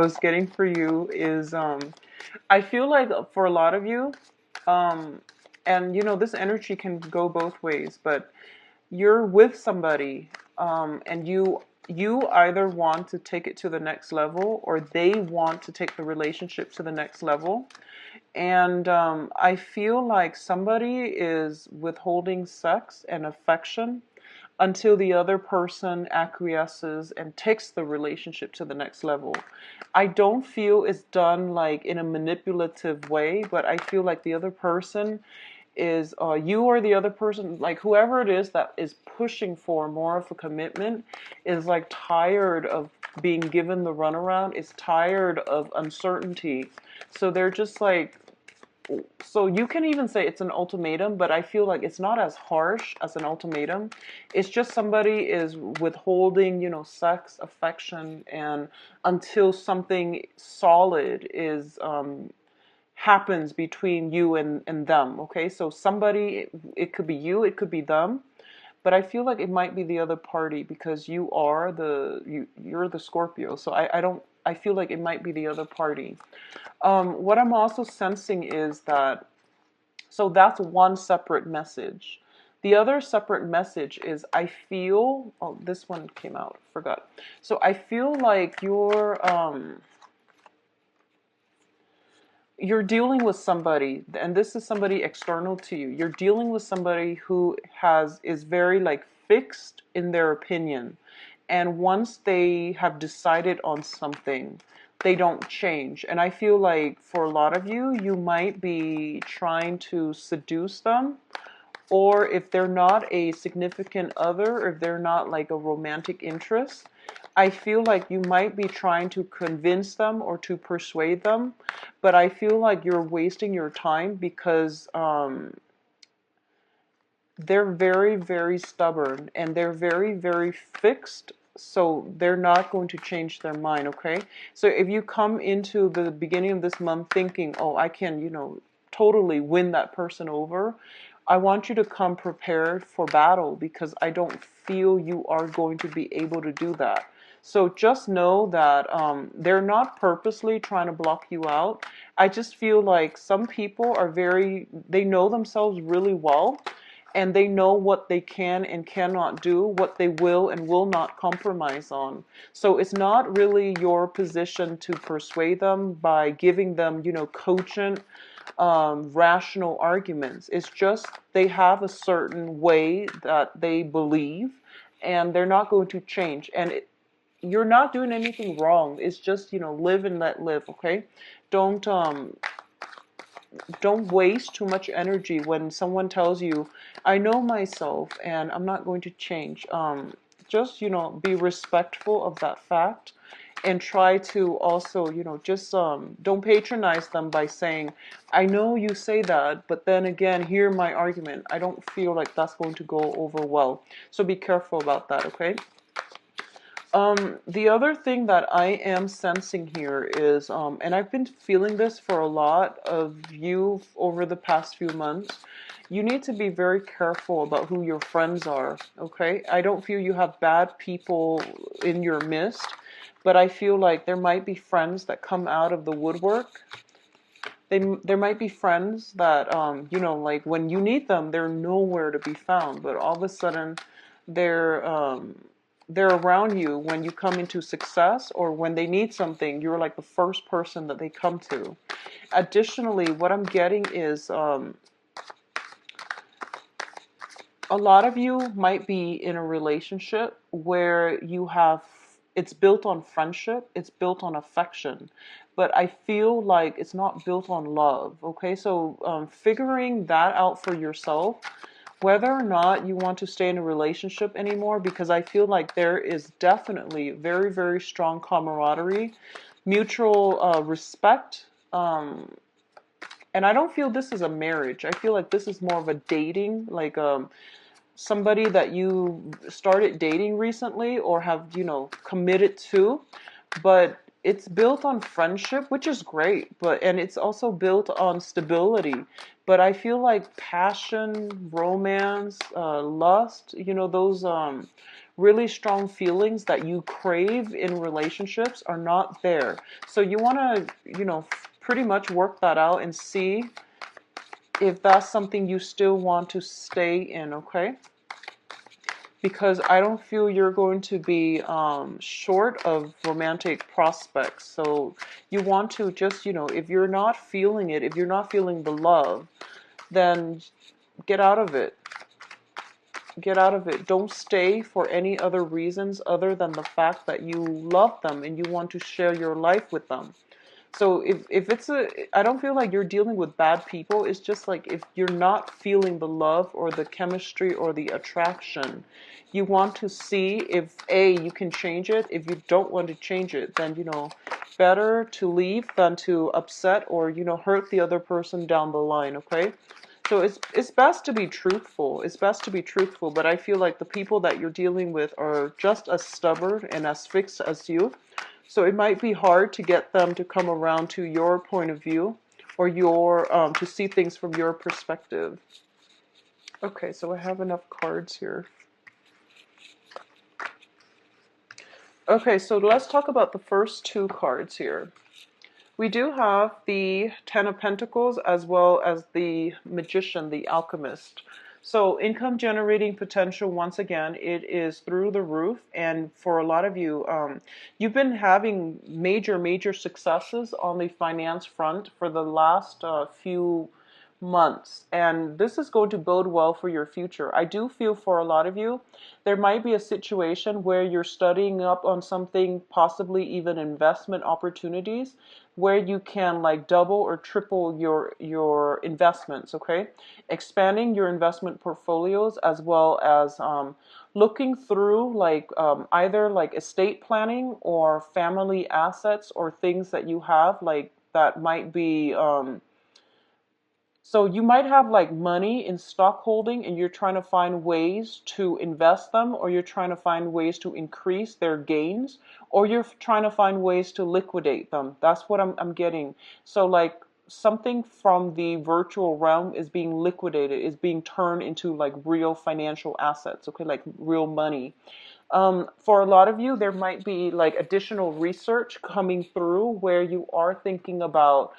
I was getting for you is I feel like for a lot of you, um, and this energy can go both ways, but you're with somebody, and you either want to take it to the next level or they want to take the relationship to the next level. And I feel like somebody is withholding sex and affection until the other person acquiesces and takes the relationship to the next level. I don't feel it's done like in a manipulative way, but I feel like the other person is you or the other person, like whoever it is that is pushing for more of a commitment, is like tired of being given the runaround, is tired of uncertainty. So they're just like, so you can even say it's an ultimatum, but I feel like it's not as harsh as an ultimatum. It's just somebody is withholding, sex, affection, and until something solid is happens between you and them. Okay, so somebody, it could be you, it could be them, but I feel like it might be the other party because you're the Scorpio. So I don't. I feel like it might be the other party. What I'm also sensing is that, so that's one separate message. The other separate message is I feel, oh, this one came out, forgot. So I feel like you're dealing with somebody, and this is somebody external to you. You're dealing with somebody who is very like fixed in their opinion. And once they have decided on something, they don't change. And I feel like for a lot of you, you might be trying to seduce them, or if they're not a significant other, or if they're not like a romantic interest, I feel like you might be trying to convince them or to persuade them, but I feel like you're wasting your time because they're very, very stubborn and they're very, very fixed. So they're not going to change their mind, okay? So if you come into the beginning of this month thinking, oh, I can, totally win that person over, I want you to come prepared for battle because I don't feel you are going to be able to do that. So just know that they're not purposely trying to block you out. I just feel like some people they know themselves really well, and they know what they can and cannot do, what they will and will not compromise on. So it's not really your position to persuade them by giving them, cogent, rational arguments. It's just they have a certain way that they believe, and they're not going to change. And you're not doing anything wrong. It's just, live and let live, okay? Don't um don't waste too much energy when someone tells you, I know myself and I'm not going to change. Just, be respectful of that fact, and try to also, just don't patronize them by saying, I know you say that, but then again, hear my argument. I don't feel like that's going to go over well. So be careful about that, okay? The other thing that I am sensing here is, and I've been feeling this for a lot of you over the past few months, you need to be very careful about who your friends are, okay? I don't feel you have bad people in your midst, but I feel like there might be friends that come out of the woodwork. There might be friends that, like when you need them, they're nowhere to be found, but all of a sudden they're, they're around you when you come into success, or when they need something, you're like the first person that they come to. Additionally, what I'm getting is a lot of you might be in a relationship where it's built on friendship, it's built on affection, but I feel like it's not built on love, okay? So figuring that out for yourself, whether or not you want to stay in a relationship anymore, because I feel like there is definitely very, very strong camaraderie, mutual respect, and I don't feel this is a marriage. I feel like this is more of a dating, like somebody that you started dating recently or have, committed to, but it's built on friendship, which is great, and it's also built on stability. But I feel like passion, romance, lust, those really strong feelings that you crave in relationships are not there. So you want to, pretty much work that out and see if that's something you still want to stay in, okay? Because I don't feel you're going to be short of romantic prospects. So you want to just, if you're not feeling it, if you're not feeling the love, then get out of it. Get out of it. Don't stay for any other reasons other than the fact that you love them and you want to share your life with them. So if it's I don't feel like you're dealing with bad people. It's just like if you're not feeling the love or the chemistry or the attraction, you want to see if you can change it. If you don't want to change it, then, better to leave than to upset or, hurt the other person down the line, okay? So it's best to be truthful. It's best to be truthful, but I feel like the people that you're dealing with are just as stubborn and as fixed as you. So it might be hard to get them to come around to your point of view or your to see things from your perspective. Okay, so I have enough cards here. Okay, so let's talk about the first two cards here. We do have the Ten of Pentacles as well as the Magician, the Alchemist. So income generating potential, once again, it is through the roof. And for a lot of you, you've been having major successes on the finance front for the last few months. And this is going to bode well for your future. I do feel for a lot of you, there might be a situation where you're studying up on something, possibly even investment opportunities, where you can like double or triple your investments, okay? Expanding your investment portfolios as well as looking through like either like estate planning or family assets or things that you have like that might be so you might have like money in stock holding and you're trying to find ways to invest them, or you're trying to find ways to increase their gains, or you're trying to find ways to liquidate them. That's what I'm getting. So like something from the virtual realm is being liquidated, is being turned into like real financial assets, okay, like real money. For a lot of you, there might be like additional research coming through where you are thinking about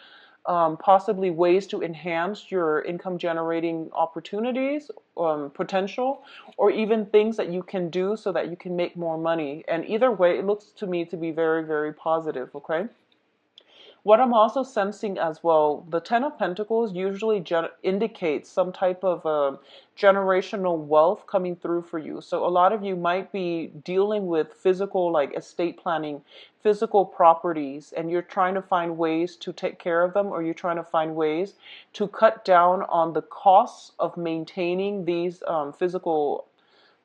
possibly ways to enhance your income generating opportunities, potential, or even things that you can do so that you can make more money. And either way, it looks to me to be very positive, okay? What I'm also sensing as well, the Ten of Pentacles usually indicates some type of generational wealth coming through for you. So a lot of you might be dealing with physical, like estate planning, physical properties, and you're trying to find ways to take care of them, or you're trying to find ways to cut down on the costs of maintaining these physical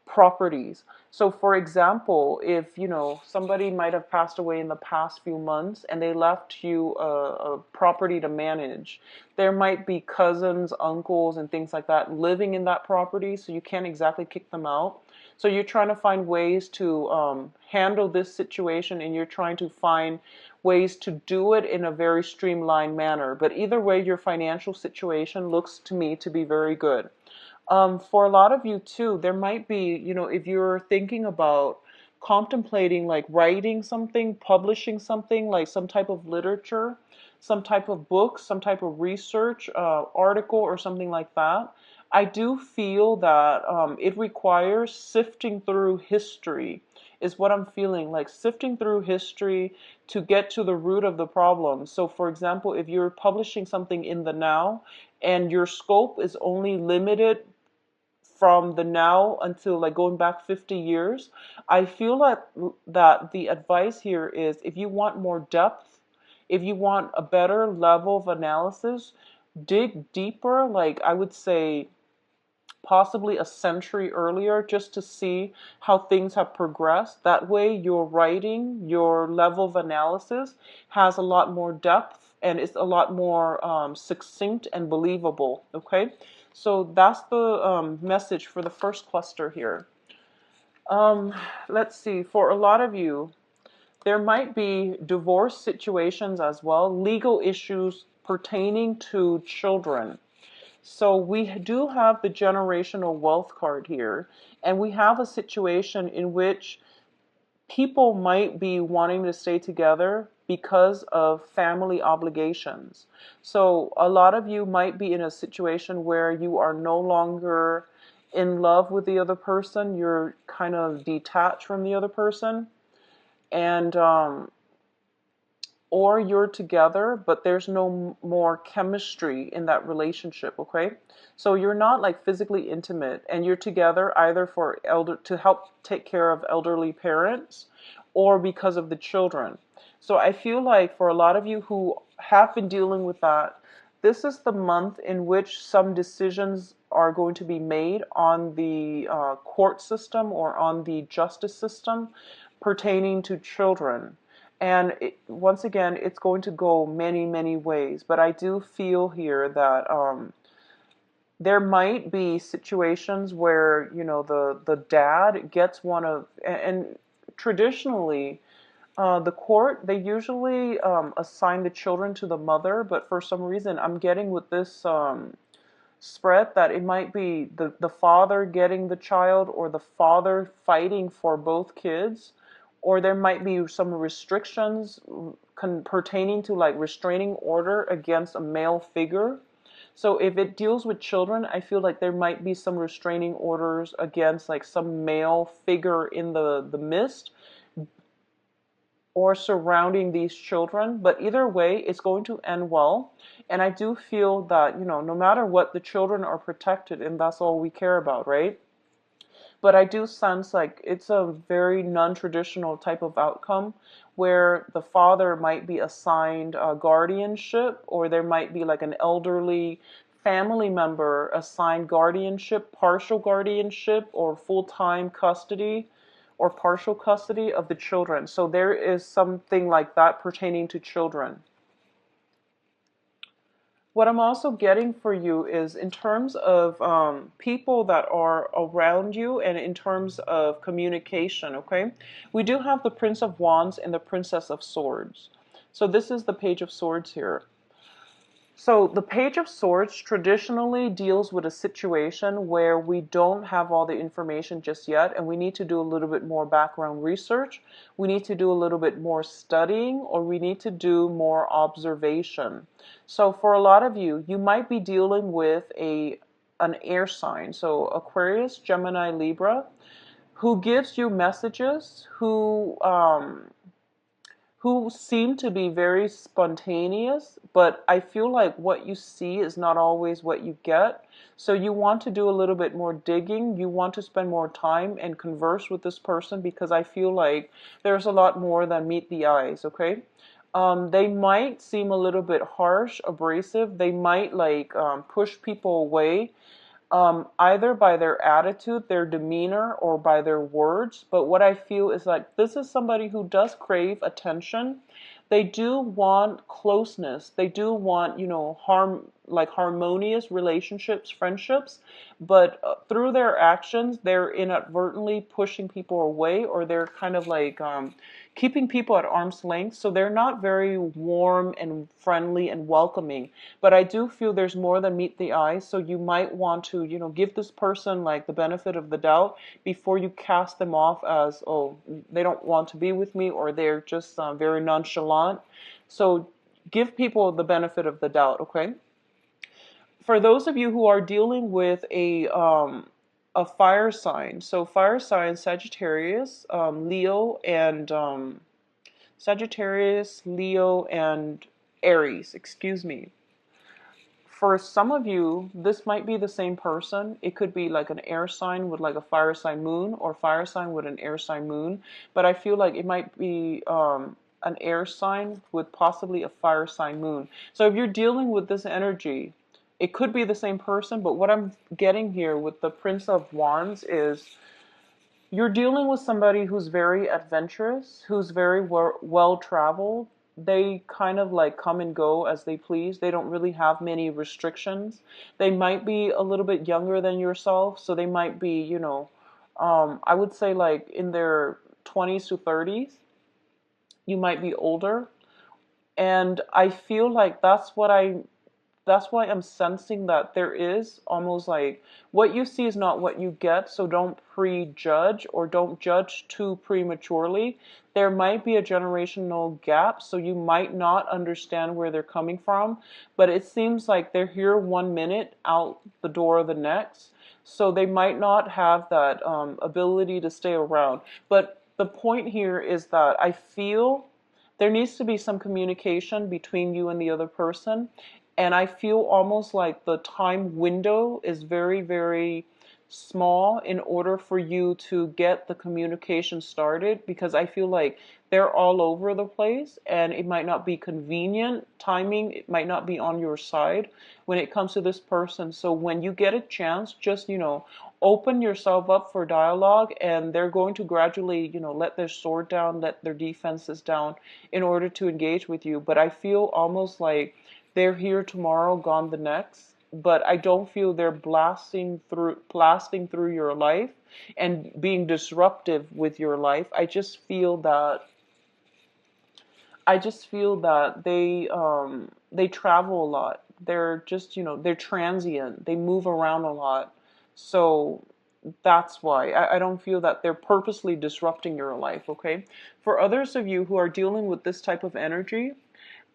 properties. So for example, if somebody might have passed away in the past few months and they left you a property to manage, there might be cousins, uncles, and things like that living in that property, so you can't exactly kick them out. So you're trying to find ways to handle this situation, and you're trying to find ways to do it in a very streamlined manner. But either way, your financial situation looks to me to be very good. For a lot of you too, there might be, if you're thinking about contemplating like writing something, publishing something, like some type of literature, some type of book, some type of research article or something like that, I do feel that it requires sifting through history, is what I'm feeling, like sifting through history to get to the root of the problem. So for example, if you're publishing something in the now and your scope is only limited from the now until like going back 50 years, I feel like that the advice here is if you want more depth, if you want a better level of analysis, dig deeper, like I would say possibly a century earlier, just to see how things have progressed. That way your writing, your level of analysis has a lot more depth and it's a lot more succinct and believable, okay? So that's the message for the first cluster here. Let's see, for a lot of you, there might be divorce situations as well, legal issues pertaining to children. So we do have the generational wealth card here, and we have a situation in which people might be wanting to stay together because of family obligations. So a lot of you might be in a situation where you are no longer in love with the other person, you're kind of detached from the other person, and or you're together, but there's no more chemistry in that relationship, okay? So you're not like physically intimate, and you're together either for to help take care of elderly parents or because of the children. So I feel like for a lot of you who have been dealing with that, this is the month in which some decisions are going to be made on the court system or on the justice system pertaining to children. And once again, it's going to go many, many ways. But I do feel here that there might be situations where, you know, the dad gets one of, and traditionally, the court, they usually assign the children to the mother, but for some reason, I'm getting with this spread that it might be the father getting the child or the father fighting for both kids, or there might be some restrictions pertaining to like restraining order against a male figure. So if it deals with children, I feel like there might be some restraining orders against like some male figure in the midst or surrounding these children. But either way, it's going to end well. And I do feel that, you know, no matter what, the children are protected, and that's all we care about, right? But I do sense like it's a very non-traditional type of outcome where the father might be assigned a guardianship, or there might be like an elderly family member assigned guardianship, partial guardianship, or full-time custody or partial custody of the children. So there is something like that pertaining to children. What I'm also getting for you is in terms of people that are around you and in terms of communication, okay? We do have the Prince of Wands and the Princess of Swords. So this is the Page of Swords here. So the Page of Swords traditionally deals with a situation where we don't have all the information just yet, and we need to do a little bit more background research. We need to do a little bit more studying, or we need to do more observation. So for a lot of you, you might be dealing with an air sign, so Aquarius, Gemini, Libra, who gives you messages, who seem to be very spontaneous, but I feel like what you see is not always what you get. So you want to do a little bit more digging. You want to spend more time and converse with this person, because I feel like there's a lot more than meet the eyes, okay? They might seem a little bit harsh, abrasive. They might like push people away, either by their attitude, their demeanor, or by their words. But what I feel is like this is somebody who does crave attention. They do want closeness. They do want, you know, harmonious relationships, friendships. But through their actions, they're inadvertently pushing people away, or they're kind of like keeping people at arm's length. So they're not very warm and friendly and welcoming. But I do feel there's more than meet the eye. So you might want to, you know, give this person like the benefit of the doubt before you cast them off as, oh, they don't want to be with me, or they're just very nonchalant. So give people the benefit of the doubt, okay? For those of you who are dealing with a fire sign, so fire sign Sagittarius, Leo, and Sagittarius, Leo, and Aries, excuse me. For some of you, this might be the same person. It could be like an air sign with like a fire sign moon, or fire sign with an air sign moon. But I feel like it might be an air sign with possibly a fire sign moon. So if you're dealing with this energy, it could be the same person. But what I'm getting here with the Prince of Wands is you're dealing with somebody who's very adventurous, who's very well traveled. They kind of like come and go as they please. They don't really have many restrictions. They might be a little bit younger than yourself, so they might be, you know, I would say like in their 20s to 30s. You might be older. And I feel like that's what I that's why I'm sensing that there is almost like what you see is not what you get, so don't prejudge or don't judge too prematurely. There might be a generational gap, so you might not understand where they're coming from, but it seems like they're here 1 minute, out the door the next, so they might not have that ability to stay around. But the point here is that I feel there needs to be some communication between you and the other person. And I feel almost like the time window is very, very small in order for you to get the communication started, because I feel like they're all over the place and it might not be convenient. Timing, it might not be on your side when it comes to this person. So when you get a chance, just, open yourself up for dialogue, and they're going to gradually, let their sword down, let their defenses down in order to engage with you. But I feel almost like they're here tomorrow, gone the next. But I don't feel they're blasting through your life and being disruptive with your life. I just feel that they travel a lot. They're just, they're transient. They move around a lot. So that's why I don't feel that they're purposely disrupting your life, okay? For others of you who are dealing with this type of energy,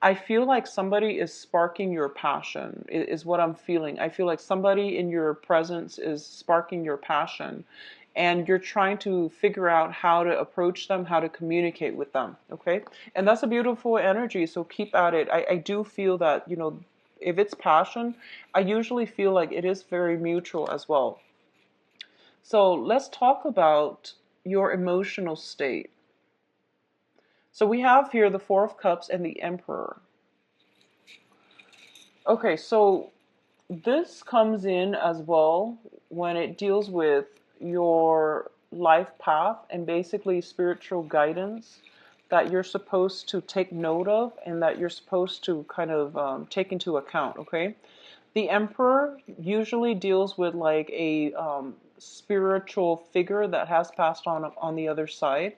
I feel like somebody is sparking your passion, is what I'm feeling. I feel like somebody in your presence is sparking your passion, and you're trying to figure out how to approach them, how to communicate with them, okay? And that's a beautiful energy, so keep at it. I do feel that, if it's passion, I usually feel like it is very mutual as well. So let's talk about your emotional state. So we have here the Four of Cups and the Emperor. Okay, so this comes in as well when it deals with your life path and basically spiritual guidance that you're supposed to take note of and that you're supposed to kind of take into account, okay? The Emperor usually deals with like a spiritual figure that has passed on the other side,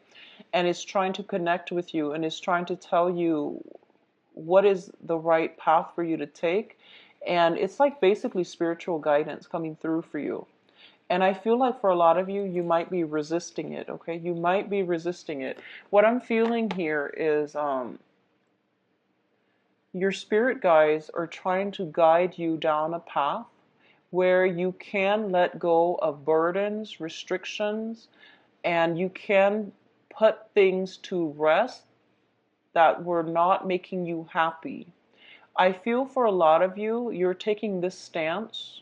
and is trying to connect with you and is trying to tell you what is the right path for you to take. And it's like basically spiritual guidance coming through for you. And I feel like for a lot of you, you might be resisting it, okay? You might be resisting it. What I'm feeling here is your spirit guides are trying to guide you down a path where you can let go of burdens, restrictions, and you can put things to rest that were not making you happy. I feel for a lot of you, you're taking this stance,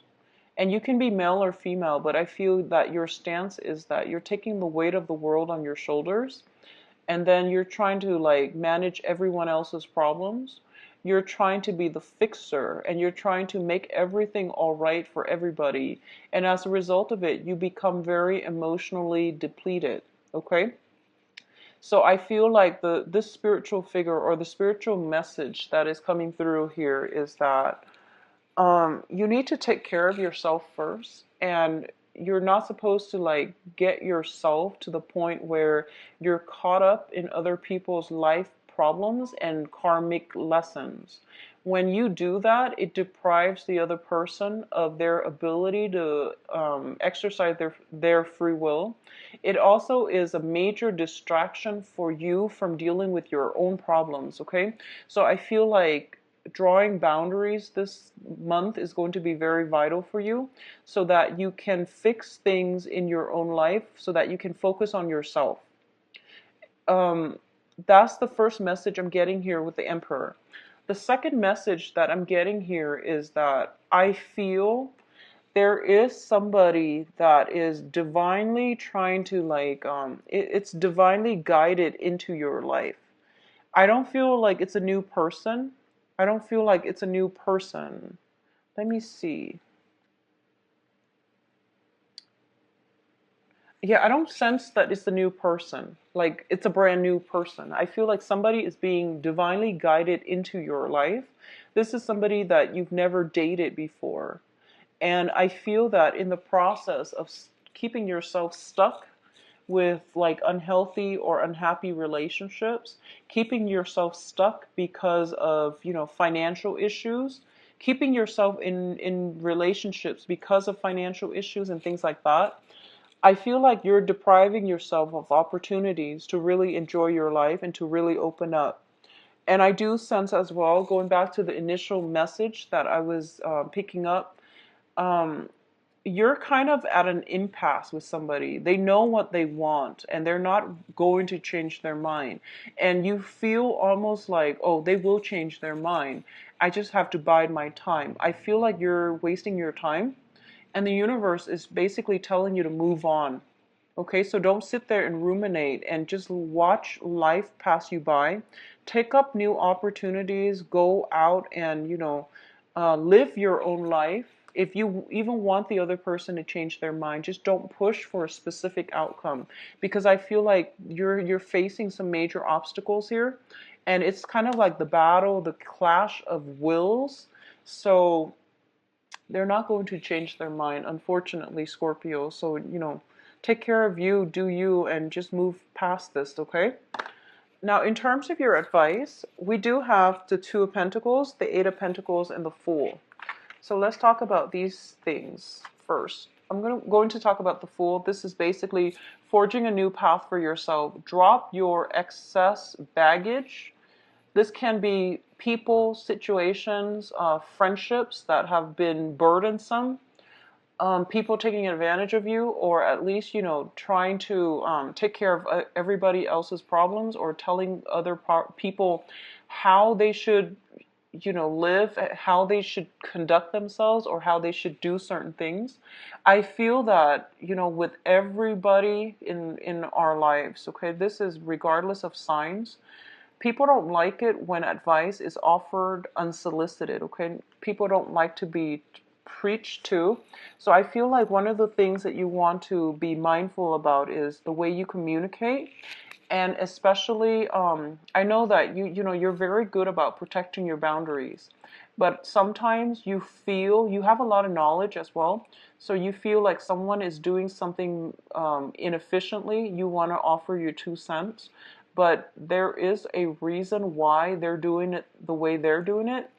and you can be male or female, but I feel that your stance is that you're taking the weight of the world on your shoulders, and then you're trying to like manage everyone else's problems. You're trying to be the fixer, and you're trying to make everything all right for everybody. And as a result of it, you become very emotionally depleted, okay? So I feel like this spiritual figure or the spiritual message that is coming through here is that you need to take care of yourself first, and you're not supposed to like get yourself to the point where you're caught up in other people's life problems and karmic lessons. When you do that, it deprives the other person of their ability to exercise their free will. It also is a major distraction for you from dealing with your own problems, okay? So I feel like drawing boundaries this month is going to be very vital for you, so that you can fix things in your own life, so that you can focus on yourself. Um, that's the first message I'm getting here with the Emperor. The second message that I'm getting here is that I feel there is somebody that is divinely trying to like it's divinely guided into your life. I don't feel like it's a new person. I don't feel like it's a new person. Let me see. Yeah, I don't sense that it's a new person. Like it's a brand new person. I feel like somebody is being divinely guided into your life. This is somebody that you've never dated before. And I feel that in the process of keeping yourself stuck with like unhealthy or unhappy relationships, keeping yourself stuck because of, financial issues, keeping yourself in relationships because of financial issues and things like that, I feel like you're depriving yourself of opportunities to really enjoy your life and to really open up. And I do sense as well, going back to the initial message that I was picking up, um, you're kind of at an impasse with somebody. They know what they want and they're not going to change their mind. And you feel almost like, oh, they will change their mind. I just have to bide my time. I feel like you're wasting your time, and the universe is basically telling you to move on. Okay, so don't sit there and ruminate and just watch life pass you by. Take up new opportunities, go out and, live your own life. If you even want the other person to change their mind, just don't push for a specific outcome, because I feel like you're facing some major obstacles here, and it's kind of like the battle, the clash of wills. So they're not going to change their mind, unfortunately, Scorpio. So, take care of you, do you, and just move past this, okay? Now, in terms of your advice, we do have the Two of Pentacles, the Eight of Pentacles, and the Fool. So let's talk about these things first. I'm going to talk about the Fool. This is basically forging a new path for yourself. Drop your excess baggage. This can be people, situations, friendships that have been burdensome, people taking advantage of you, or at least, trying to take care of everybody else's problems, or telling other people how they should, live, how they should conduct themselves, or how they should do certain things. I feel that, with everybody in our lives, okay, this is regardless of signs. People don't like it when advice is offered unsolicited, okay? People don't like to be preached to. So I feel like one of the things that you want to be mindful about is the way you communicate. And especially, I know that you're very good about protecting your boundaries, but sometimes you feel you have a lot of knowledge as well. So you feel like someone is doing something inefficiently. You want to offer your 2 cents, but there is a reason why they're doing it the way they're doing it.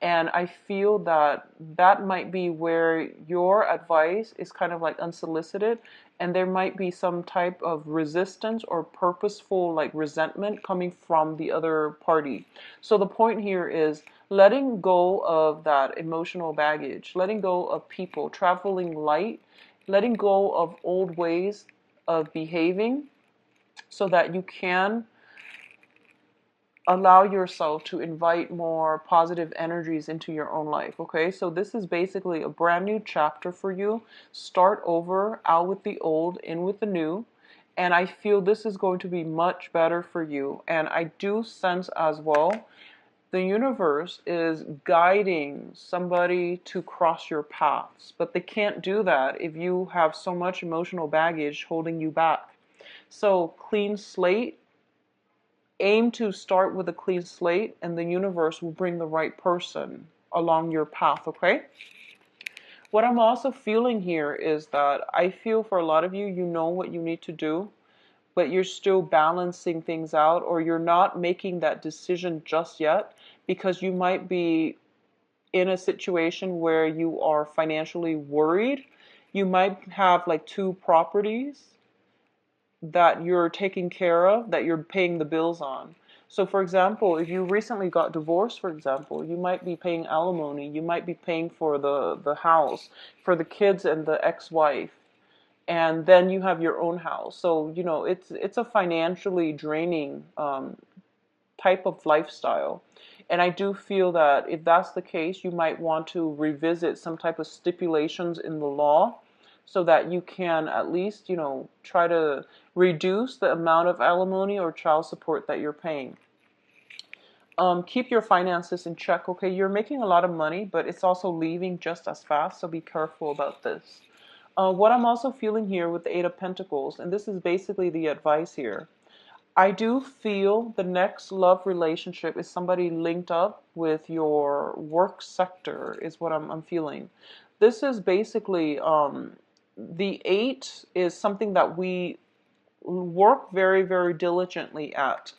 And I feel that that might be where your advice is kind of like unsolicited, and there might be some type of resistance or purposeful like resentment coming from the other party. So the point here is letting go of that emotional baggage, letting go of people, traveling light, letting go of old ways of behaving, so that you can allow yourself to invite more positive energies into your own life. Okay, so this is basically a brand new chapter for you. Start over, out with the old, in with the new. And I feel this is going to be much better for you. And I do sense as well, the universe is guiding somebody to cross your paths, but they can't do that if you have so much emotional baggage holding you back. So clean slate. Aim to start with a clean slate, and the universe will bring the right person along your path, okay? What I'm also feeling here is that I feel for a lot of you, you know what you need to do, but you're still balancing things out, or you're not making that decision just yet, because you might be in a situation where you are financially worried. You might have like 2 properties that you're taking care of, that you're paying the bills on. So for example, if you recently got divorced, for example, you might be paying alimony, you might be paying for the house, for the kids and the ex-wife, and then you have your own house. So, it's a financially draining type of lifestyle. And I do feel that if that's the case, you might want to revisit some type of stipulations in the law, so that you can at least, try to reduce the amount of alimony or child support that you're paying. Keep your finances in check, okay? You're making a lot of money, but it's also leaving just as fast, so be careful about this. What I'm also feeling here with the Eight of Pentacles, and this is basically the advice here, I do feel the next love relationship is somebody linked up with your work sector, is what I'm feeling. This is basically, the 8 is something that we work very, very diligently at.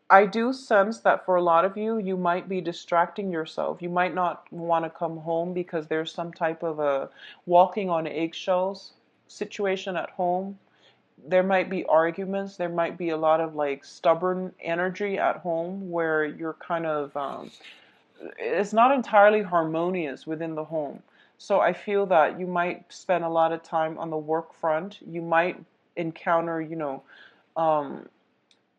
I do sense that for a lot of you, you might be distracting yourself. You might not want to come home because there's some type of a walking on eggshells situation at home. There might be arguments. There might be a lot of like stubborn energy at home where you're kind of, it's not entirely harmonious within the home. So I feel that you might spend a lot of time on the work front. You might encounter, um,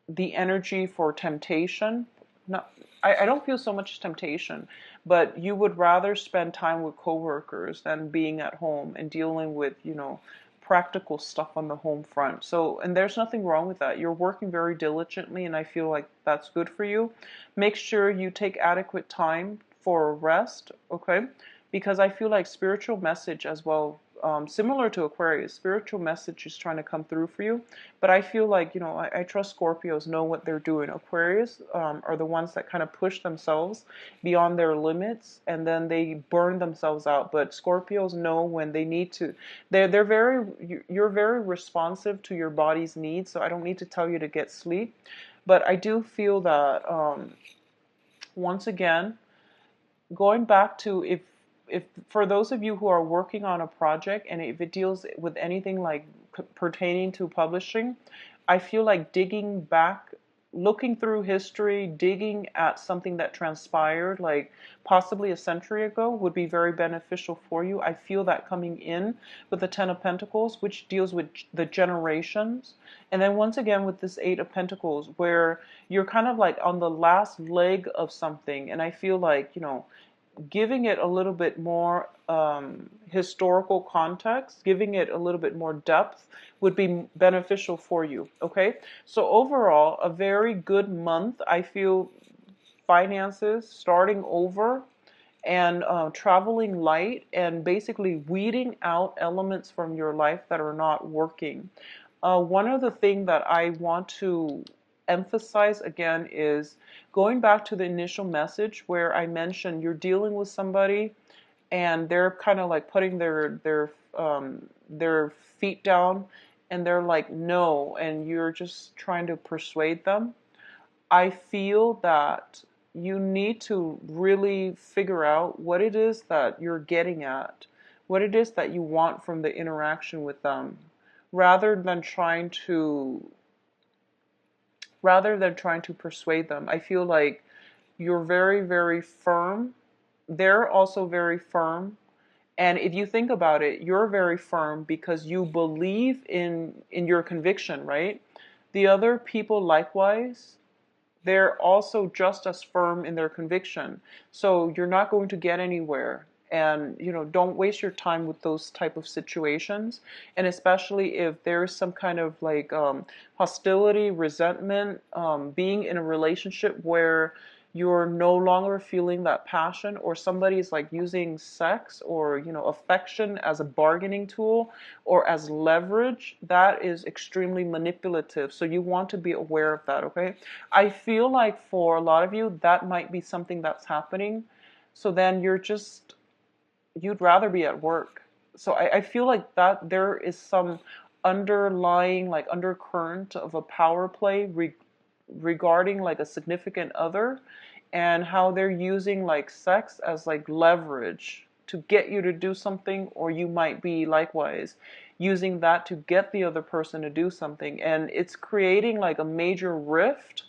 the energy for temptation. Not, I don't feel so much temptation, but you would rather spend time with coworkers than being at home and dealing with, practical stuff on the home front. So, and there's nothing wrong with that. You're working very diligently, and I feel like that's good for you. Make sure you take adequate time for rest, okay? Because I feel like spiritual message as well, similar to Aquarius, spiritual message is trying to come through for you. But I feel like, I trust Scorpios know what they're doing. Aquarius are the ones that kind of push themselves beyond their limits and then they burn themselves out. But Scorpios know when they need to. You're very responsive to your body's needs, so I don't need to tell you to get sleep. But I do feel that, once again, going back to if for those of you who are working on a project and if it deals with anything like pertaining to publishing, I feel like digging back, looking through history, digging at something that transpired like possibly a century ago would be very beneficial for you. I feel that coming in with the 10 of Pentacles, which deals with the generations. And then once again with this 8 of Pentacles, where you're kind of like on the last leg of something. And I feel like, giving it a little bit more historical context, giving it a little bit more depth would be beneficial for you. Okay, so overall, a very good month. I feel finances, starting over, and traveling light, and basically weeding out elements from your life that are not working. One of the things that I want to emphasize again is going back to the initial message where I mentioned you're dealing with somebody and they're kind of like putting their feet down and they're like no, and you're just trying to persuade them. I feel that you need to really figure out what it is that you're getting at, what it is that you want from the interaction with them, rather than trying to persuade them. I feel like you're very, very firm. They're also very firm. And if you think about it, you're very firm because you believe in your conviction, right? The other people likewise, they're also just as firm in their conviction. So you're not going to get anywhere. And, don't waste your time with those type of situations. And especially if there's some kind of like hostility, resentment, being in a relationship where you're no longer feeling that passion, or somebody's like using sex or affection as a bargaining tool or as leverage, that is extremely manipulative. So you want to be aware of that. Okay, I feel like for a lot of you that might be something that's happening. So then you'd rather be at work. So I feel like that there is some underlying like undercurrent of a power play regarding like a significant other, and how they're using like sex as like leverage to get you to do something, or you might be likewise using that to get the other person to do something, and it's creating like a major rift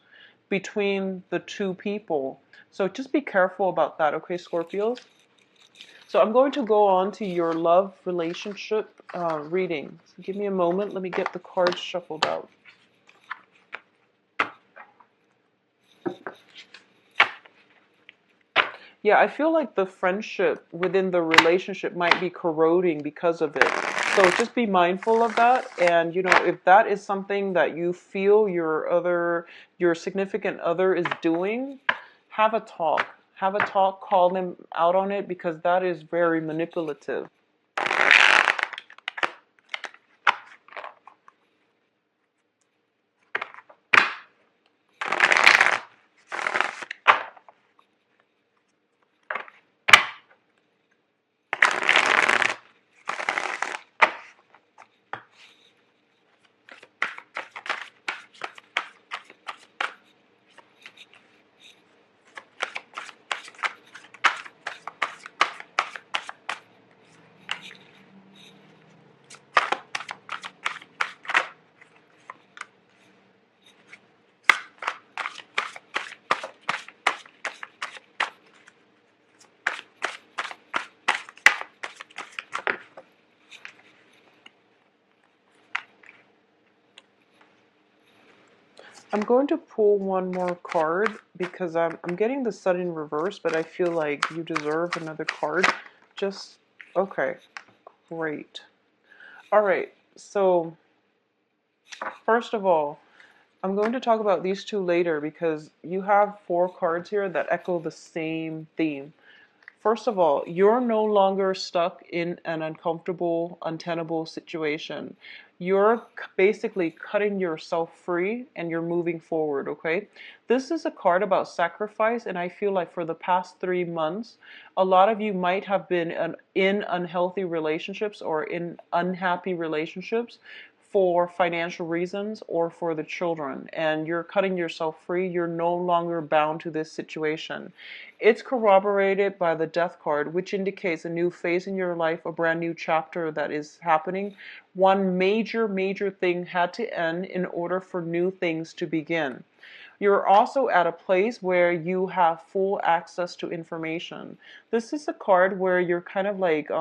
between the two people. So just be careful about that, okay, Scorpios? So I'm going to go on to your love relationship reading. So give me a moment. Let me get the cards shuffled out. Yeah, I feel like the friendship within the relationship might be corroding because of it. So just be mindful of that. And, if that is something that you feel your significant other is doing, have a talk. Have a talk, call them out on it, because that is very manipulative. I'm going to pull one more card because I'm getting the Sun in reverse, but I feel like you deserve another card. Just, okay, great. All right, so first of all, I'm going to talk about these two later because you have 4 cards here that echo the same theme. First of all, you're no longer stuck in an uncomfortable, untenable situation. You're basically cutting yourself free and you're moving forward, okay? This is a card about sacrifice, and I feel like for the past 3 months, a lot of you might have been in unhealthy relationships or in unhappy relationships for financial reasons or for the children, and you're cutting yourself free. You're no longer bound to this situation. It's corroborated by the Death card, which indicates a new phase in your life, a brand new chapter that is happening. One major thing had to end in order for new things to begin. You're also at a place where you have full access to information. This is a card where you're kind of like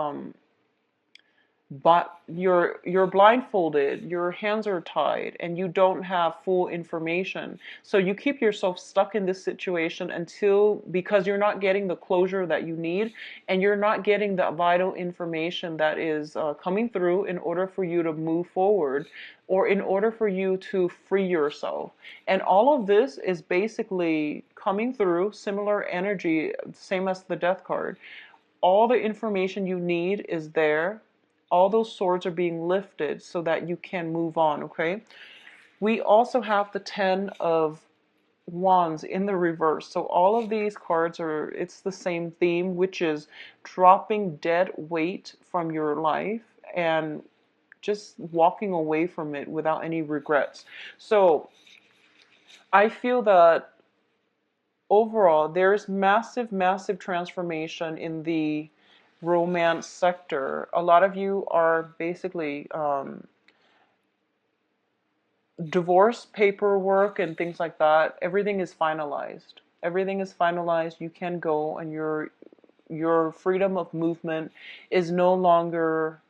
but you're blindfolded, your hands are tied, and you don't have full information. So you keep yourself stuck in this situation until, because you're not getting the closure that you need, and you're not getting the vital information that is coming through in order for you to move forward, or in order for you to free yourself. And all of this is basically coming through similar energy, same as the Death card. All the information you need is there. All those swords are being lifted so that you can move on, okay? We also have the 10 of Wands in the reverse. So all of these cards are, it's the same theme, which is dropping dead weight from your life and just walking away from it without any regrets. So I feel that overall, there's massive transformation in the romance sector. A lot of you are basically divorce paperwork and things like that. Everything is finalized. Everything is finalized. You can go, and your freedom of movement is no longer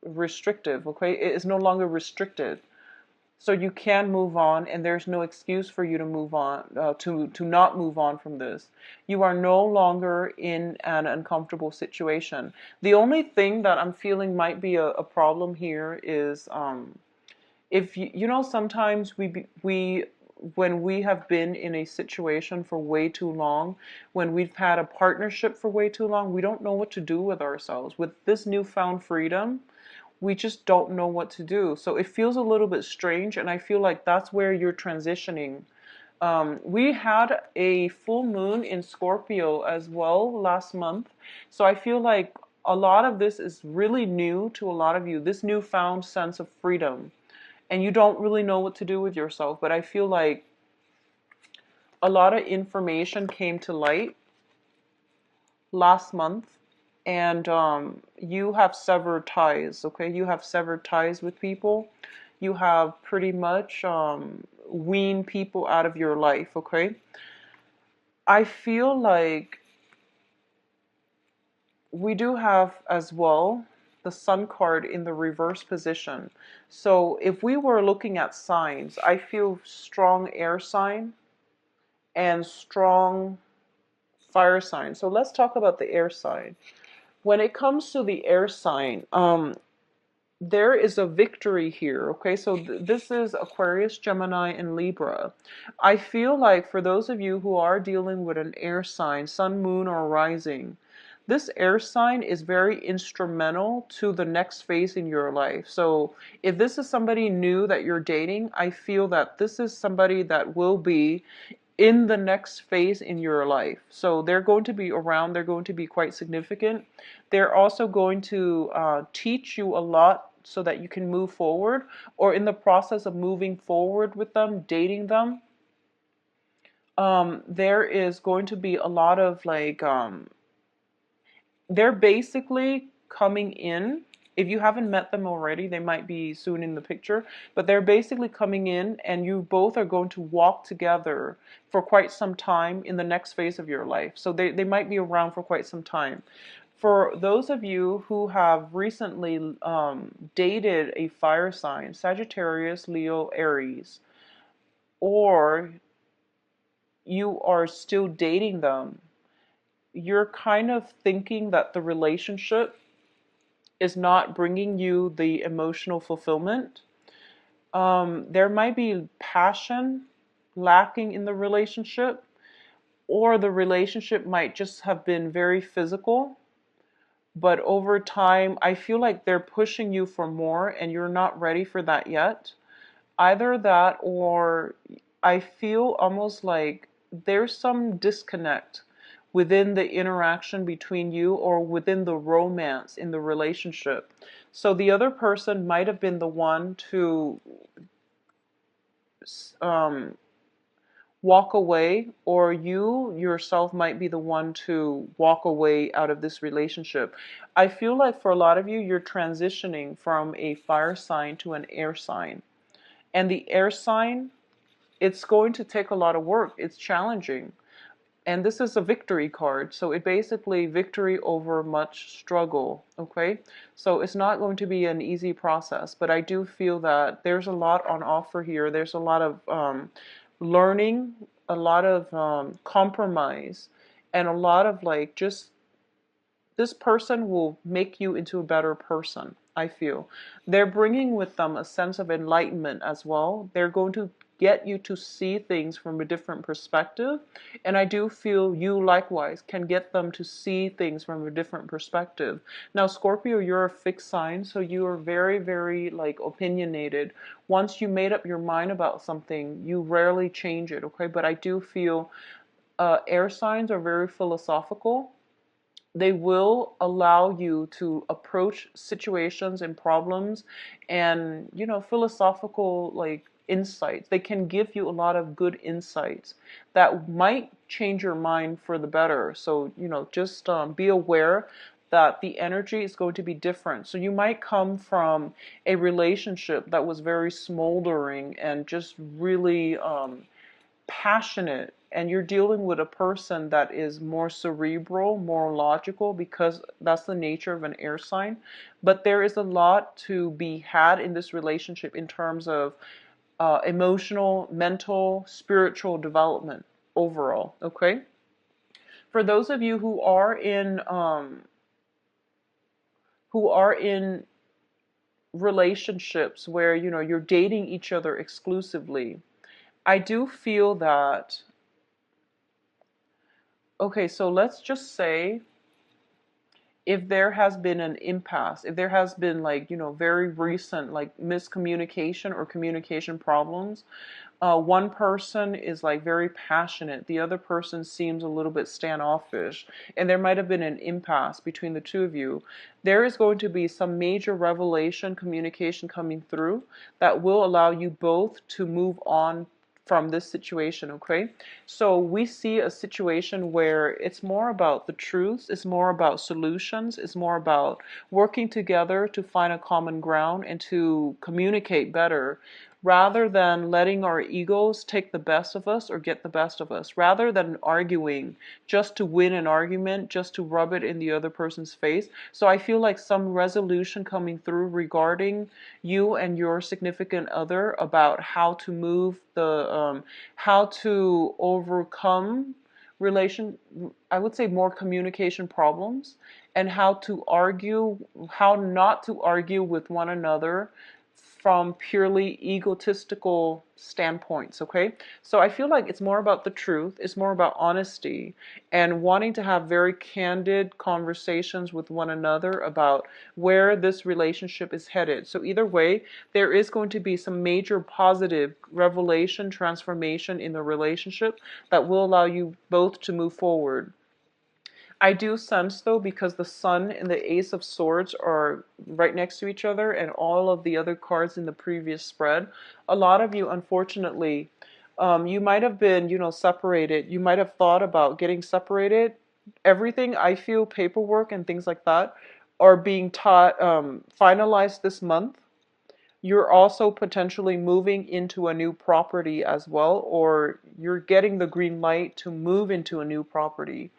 restrictive. Okay, it is no longer restricted. So you can move on, and there's no excuse for you to move on, to not move on from this. You are no longer in an uncomfortable situation. The only thing that I'm feeling might be a problem here is, if you know, sometimes we when we have been in a situation for way too long, when we've had a partnership for way too long, we don't know what to do with ourselves. With this newfound freedom, we just don't know what to do. So it feels a little bit strange, and I feel like that's where you're transitioning. We had a full moon in Scorpio as well last month, so I feel like a lot of this is really new to a lot of you, this newfound sense of freedom, and you don't really know what to do with yourself. But I feel like a lot of information came to light last month, and you have severed ties, okay? You have severed ties with people. You have pretty much weaned people out of your life, okay? I feel like we do have as well the Sun card in the reverse position. So if we were looking at signs, I feel strong air sign and strong fire sign. So let's talk about the air sign. When it comes to the air sign, there is a victory here, okay? So this is Aquarius, Gemini, and Libra. I feel like for those of you who are dealing with an air sign, sun, moon, or rising, this air sign is very instrumental to the next phase in your life. So if this is somebody new that you're dating, I feel that this is somebody that will be in the next phase in your life. So they're going to be around, they're going to be quite significant. They're also going to teach you a lot so that you can move forward, or in the process of moving forward with them, dating them. There is going to be a lot of like, they're basically coming in. If you haven't met them already, they might be soon in the picture, but they're basically coming in, and you both are going to walk together for quite some time in the next phase of your life. So they might be around for quite some time. For those of you who have recently dated a fire sign, Sagittarius, Leo, Aries, or you are still dating them, you're kind of thinking that the relationship is not bringing you the emotional fulfillment. There might be passion lacking in the relationship, or the relationship might just have been very physical. But over time, I feel like they're pushing you for more and you're not ready for that yet. Either that, or I feel almost like there's some disconnect within the interaction between you or within the romance in the relationship. So the other person might have been the one to um, walk away, or you yourself might be the one to walk away out of this relationship. I feel like for a lot of you, you're transitioning from a fire sign to an air sign. And the air sign, it's going to take a lot of work. It's challenging. And this is a victory card. So it basically victory over much struggle. Okay. So it's not going to be an easy process, but I do feel that there's a lot on offer here. There's a lot of learning, a lot of compromise, and a lot of like just this person will make you into a better person. I feel they're bringing with them a sense of enlightenment as well. They're going to get you to see things from a different perspective, and I do feel you likewise can get them to see things from a different perspective. Now Scorpio, you're a fixed sign, so you are very, very like opinionated. Once you made up your mind about something, you rarely change it. Okay, but I do feel air signs are very philosophical. They will allow you to approach situations and problems and, philosophical like insights. They can give you a lot of good insights that might change your mind for the better. So, just be aware that the energy is going to be different. So you might come from a relationship that was very smoldering and just really passionate, and you're dealing with a person that is more cerebral, more logical, because that's the nature of an air sign. But there is a lot to be had in this relationship in terms of emotional, mental, spiritual development overall. Okay. For those of you who are in relationships where you're dating each other exclusively, I do feel that, okay, so let's just say if there has been an impasse, if there has been like, very recent like miscommunication or communication problems, one person is like very passionate, the other person seems a little bit standoffish, and there might have been an impasse between the two of you. There is going to be some major revelation communication coming through that will allow you both to move on from this situation. Okay, so we see a situation where it's more about the truths, it's more about solutions, it's more about working together to find a common ground and to communicate better, rather than letting our egos take the best of us or get the best of us, rather than arguing just to win an argument, just to rub it in the other person's face. So I feel like some resolution coming through regarding you and your significant other about how to move how to overcome relation, I would say more communication problems, and how to argue, how not to argue with one another from purely egotistical standpoints. Okay, so I feel like it's more about the truth, it's more about honesty, and wanting to have very candid conversations with one another about where this relationship is headed. So either way, there is going to be some major positive revelation, transformation in the relationship that will allow you both to move forward. I do sense, though, because the Sun and the Ace of Swords are right next to each other and all of the other cards in the previous spread, a lot of you, unfortunately, you might have been, separated. You might have thought about getting separated. Everything, I feel, paperwork and things like that are being taught, finalized this month. You're also potentially moving into a new property as well, or you're getting the green light to move into a new property,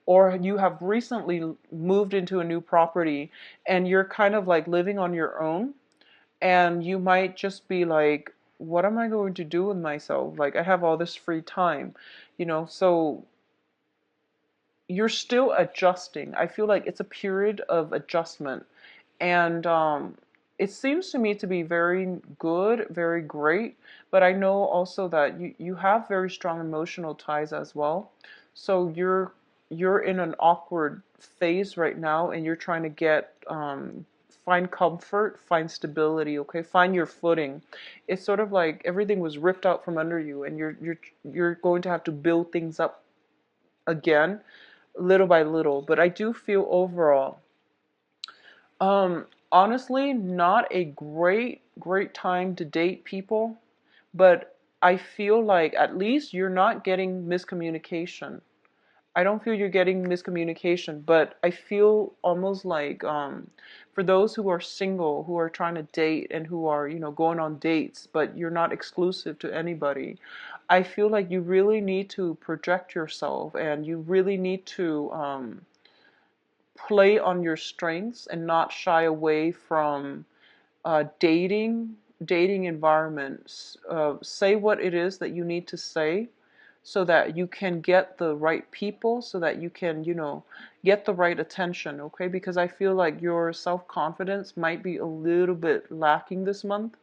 or you have recently moved into a new property and you're kind of like living on your own, and you might just be like what am I going to do with myself? Like, I have all this free time, so you're still adjusting. I feel like it's a period of adjustment. And it seems to me to be very good, very great. But I know also that you have very strong emotional ties as well. So you're in an awkward phase right now, and you're trying to get find comfort, find stability, okay? Find your footing. It's sort of like everything was ripped out from under you, and you're going to have to build things up again, little by little. But I do feel overall, honestly, not a great time to date people, but I feel like at least you're not getting miscommunication. I don't feel you're getting miscommunication, but I feel almost like for those who are single, who are trying to date and who are, going on dates, but you're not exclusive to anybody, I feel like you really need to project yourself, and you really need to play on your strengths and not shy away from dating environments. Say what it is that you need to say so that you can get the right people, so that you can, get the right attention, okay? Because I feel like your self-confidence might be a little bit lacking this month.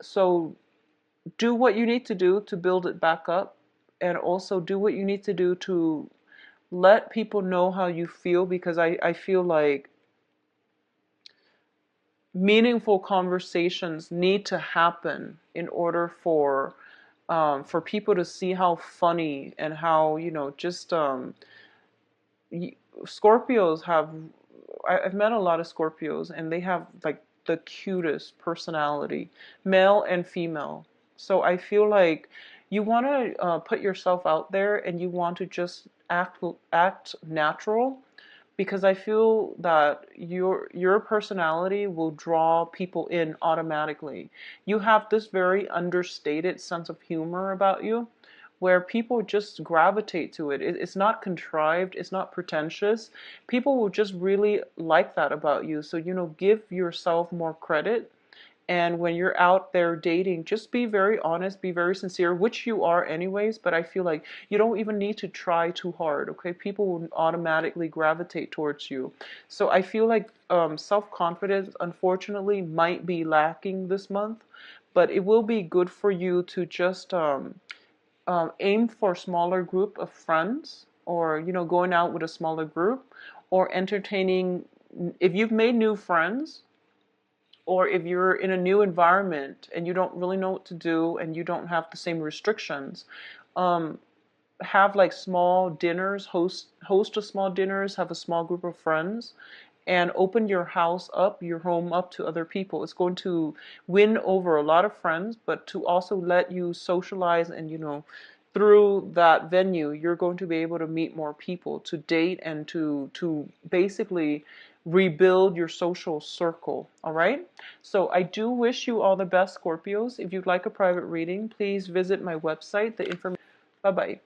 So do what you need to do to build it back up, and also do what you need to do to let people know how you feel, because I feel like meaningful conversations need to happen in order for people to see how funny and how, just Scorpios have, I've met a lot of Scorpios, and they have like the cutest personality, male and female. So I feel like you want to put yourself out there, and you want to just act natural, because I feel that your personality will draw people in automatically. You have this very understated sense of humor about you, where people just gravitate to it. It's not contrived, it's not pretentious. People will just really like that about you. So, give yourself more credit. And when you're out there dating, just be very honest, be very sincere, which you are anyways, but I feel like you don't even need to try too hard, okay? People will automatically gravitate towards you. So I feel like self-confidence, unfortunately, might be lacking this month, but it will be good for you to just aim for a smaller group of friends, or, going out with a smaller group, or entertaining, if you've made new friends, or if you're in a new environment and you don't really know what to do and you don't have the same restrictions, um, have like small dinners, host a small dinners, have a small group of friends, and open your house up, your home up to other people. It's going to win over a lot of friends, but to also let you socialize, and through that venue, you're going to be able to meet more people, to date, and to basically rebuild your social circle. All right? So I do wish you all the best, Scorpios. If you'd like a private reading, please visit my website. The information. Bye-bye.